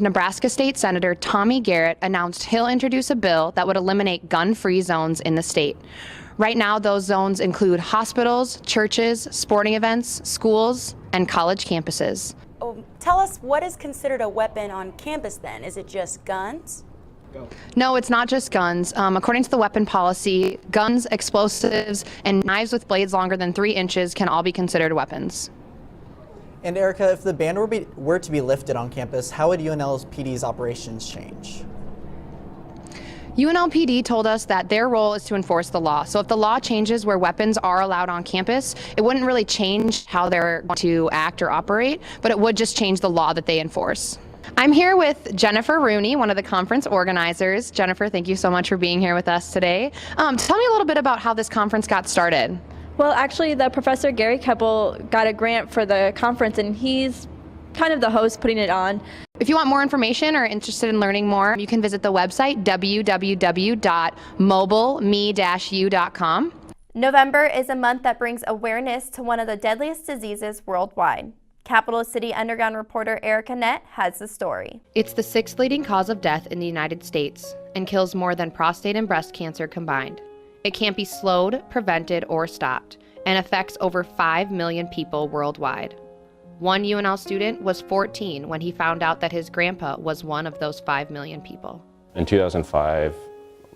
Nebraska State Senator Tommy Garrett announced he'll introduce a bill that would eliminate gun-free zones in the state. Right now, those zones include hospitals, churches, sporting events, schools, and college campuses. Oh, tell us, what is considered a weapon on campus then? Is it just guns? No, it's not just guns. According to the weapon policy, guns, explosives, and knives with blades longer than 3 inches can all be considered weapons. And Erica, if the ban were to be lifted on campus, how would UNLPD's operations change? UNLPD told us that their role is to enforce the law. So if the law changes where weapons are allowed on campus, it wouldn't really change how they're going to act or operate, but it would just change the law that they enforce. I'm here with Jennifer Rooney, one of the conference organizers. Jennifer, thank you so much for being here with us today. Tell me a little bit about how this conference got started. Well, actually, the Professor Gary Keppel got a grant for the conference, and he's kind of the host putting it on. If you want more information or interested in learning more, you can visit the website www.mobileme-u.com. November is a month that brings awareness to one of the deadliest diseases worldwide. Capital City Underground reporter Erica Nett has the story. It's the 6th leading cause of death in the United States and kills more than prostate and breast cancer combined. It can't be slowed, prevented, or stopped, and affects over 5 million people worldwide. One UNL student was 14 when he found out that his grandpa was one of those 5 million people. In 2005,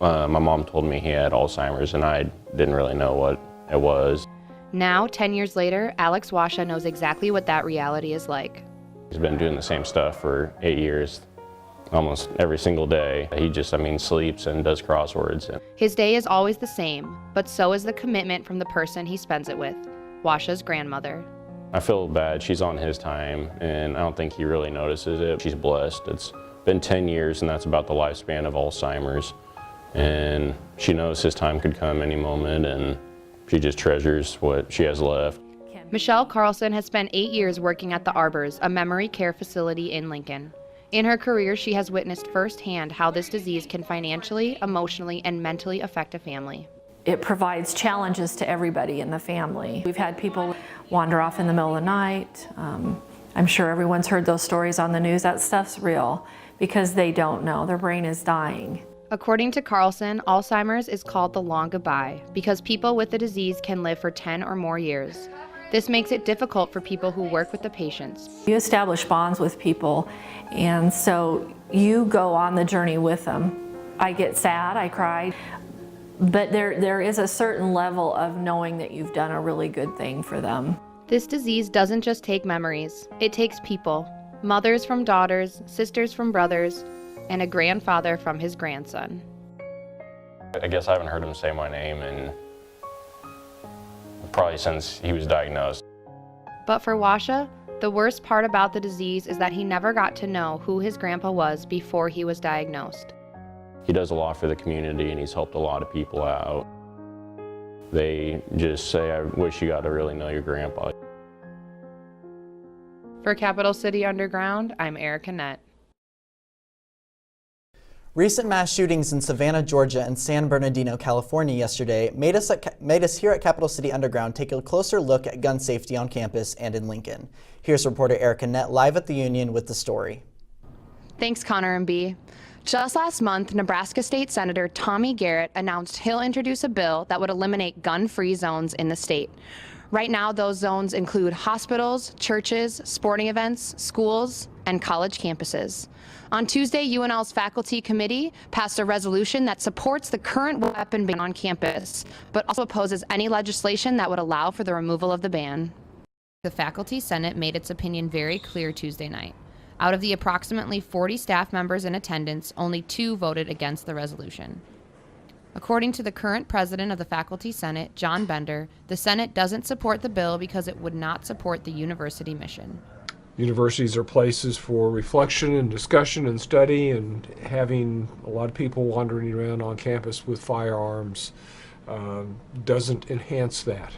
my mom told me he had Alzheimer's, and I didn't really know what it was. Now, 10 years later, Alex Washa knows exactly what that reality is like. He's been doing the same stuff for 8 years, almost every single day. He just, sleeps and does crosswords. His day is always the same, but so is the commitment from the person he spends it with, Washa's grandmother. I feel bad. She's on his time, and I don't think he really notices it. She's blessed. It's been 10 years, and that's about the lifespan of Alzheimer's. And she knows his time could come any moment, and she just treasures what she has left. Michelle Carlson has spent 8 years working at the Arbors, a memory care facility in Lincoln. In her career, she has witnessed firsthand how this disease can financially, emotionally, and mentally affect a family. It provides challenges to everybody in the family. We've had people wander off in the middle of the night. I'm sure everyone's heard those stories on the news. That stuff's real because they don't know. Their brain is dying. According to Carlson, Alzheimer's is called the long goodbye because people with the disease can live for 10 or more years. This makes it difficult for people who work with the patients. You establish bonds with people, and so you go on the journey with them. I get sad, I cry, but there is a certain level of knowing that you've done a really good thing for them. This disease doesn't just take memories, it takes people. Mothers from daughters, sisters from brothers, and a grandfather from his grandson. I guess I haven't heard him say my name in probably since he was diagnosed. But for Washa, the worst part about the disease is that he never got to know who his grandpa was before he was diagnosed. He does a lot for the community, and he's helped a lot of people out. They just say, I wish you got to really know your grandpa. For Capital City Underground, I'm Erica Nett. Recent mass shootings in Savannah, Georgia and San Bernardino, California yesterday made us here at Capital City Underground take a closer look at gun safety on campus and in Lincoln. Here's reporter Erica Nett live at the Union with the story. Thanks, Connor and B. Just last month, Nebraska State Senator Tommy Garrett announced he'll introduce a bill that would eliminate gun-free zones in the state. Right now, those zones include hospitals, churches, sporting events, schools, and college campuses. On Tuesday, UNL's faculty committee passed a resolution that supports the current weapon ban on campus, but also opposes any legislation that would allow for the removal of the ban. The Faculty Senate made its opinion very clear Tuesday night. Out of the approximately 40 staff members in attendance, only 2 voted against the resolution. According to the current president of the Faculty Senate, John Bender, the Senate doesn't support the bill because it would not support the university mission. Universities are places for reflection and discussion and study, and having a lot of people wandering around on campus with firearms doesn't enhance that.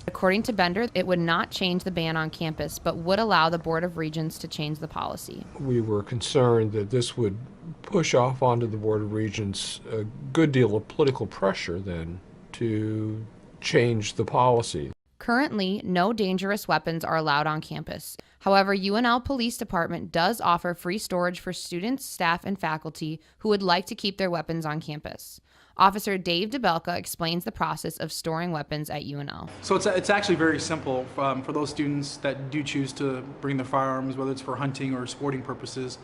According to Bender, it would not change the ban on campus, but would allow the Board of Regents to change the policy. We were concerned that this would push off onto the Board of Regents a good deal of political pressure then to change the policy. Currently, no dangerous weapons are allowed on campus. However, UNL Police Department does offer free storage for students, staff, and faculty who would like to keep their weapons on campus. Officer Dave DeBelka explains the process of storing weapons at UNL. So it's actually very simple for those students that do choose to bring their firearms, whether it's for hunting or sporting purposes.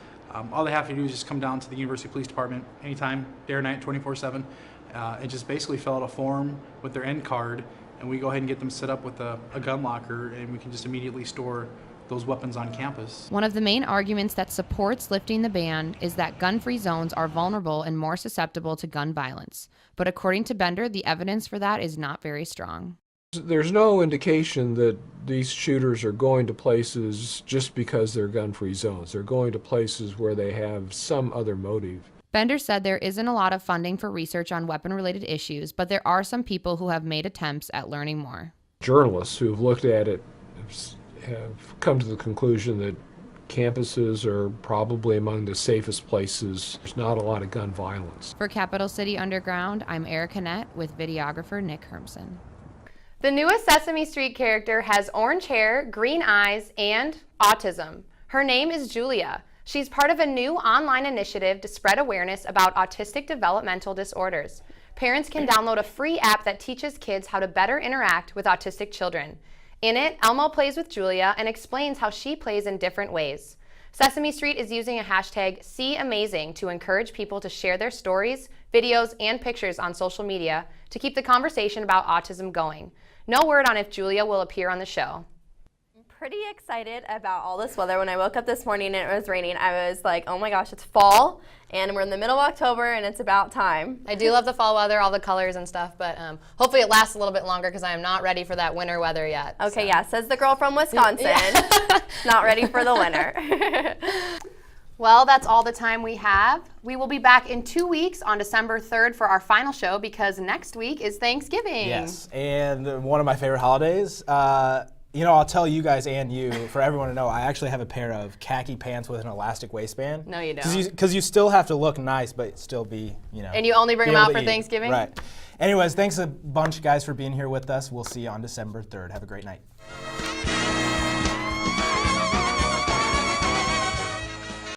All they have to do is just come down to the University Police Department anytime, day or night, 24/7, and just basically fill out a form with their end card, and we go ahead and get them set up with a gun locker, and we can just immediately store those weapons on campus. One of the main arguments that supports lifting the ban is that gun-free zones are vulnerable and more susceptible to gun violence. But according to Bender, the evidence for that is not very strong. There's no indication that these shooters are going to places just because they're gun-free zones. They're going to places where they have some other motive. Bender said there isn't a lot of funding for research on weapon-related issues, but there are some people who have made attempts at learning more. Journalists who have looked at it have come to the conclusion that campuses are probably among the safest places. There's not a lot of gun violence. For Capital City Underground, I'm Erica Nett with videographer Nick Hermson. The newest Sesame Street character has orange hair, green eyes, and autism. Her name is Julia. She's part of a new online initiative to spread awareness about autistic developmental disorders. Parents can download a free app that teaches kids how to better interact with autistic children. In it, Elmo plays with Julia and explains how she plays in different ways. Sesame Street is using a hashtag #SeeAmazing to encourage people to share their stories, videos, and pictures on social media to keep the conversation about autism going. No word on if Julia will appear on the show. Pretty excited about all this weather. When I woke up this morning and it was raining, I was like, oh my gosh, it's fall and we're in the middle of October and it's about time. I do love the fall weather, all the colors and stuff, but hopefully it lasts a little bit longer because I am not ready for that winter weather yet. Okay, yeah, says the girl from Wisconsin. Yeah. Not ready for the winter. Well, that's all the time we have. We will be back in 2 weeks on December 3rd for our final show because next week is Thanksgiving. Yes, and one of my favorite holidays. You know, I'll tell you guys and you, for everyone to know, I actually have a pair of khaki pants with an elastic waistband. No, you don't. Because you still have to look nice, but still be, you know. And you only bring them out for Thanksgiving? Right. Anyways, thanks a bunch, guys, for being here with us. We'll see you on December 3rd. Have a great night.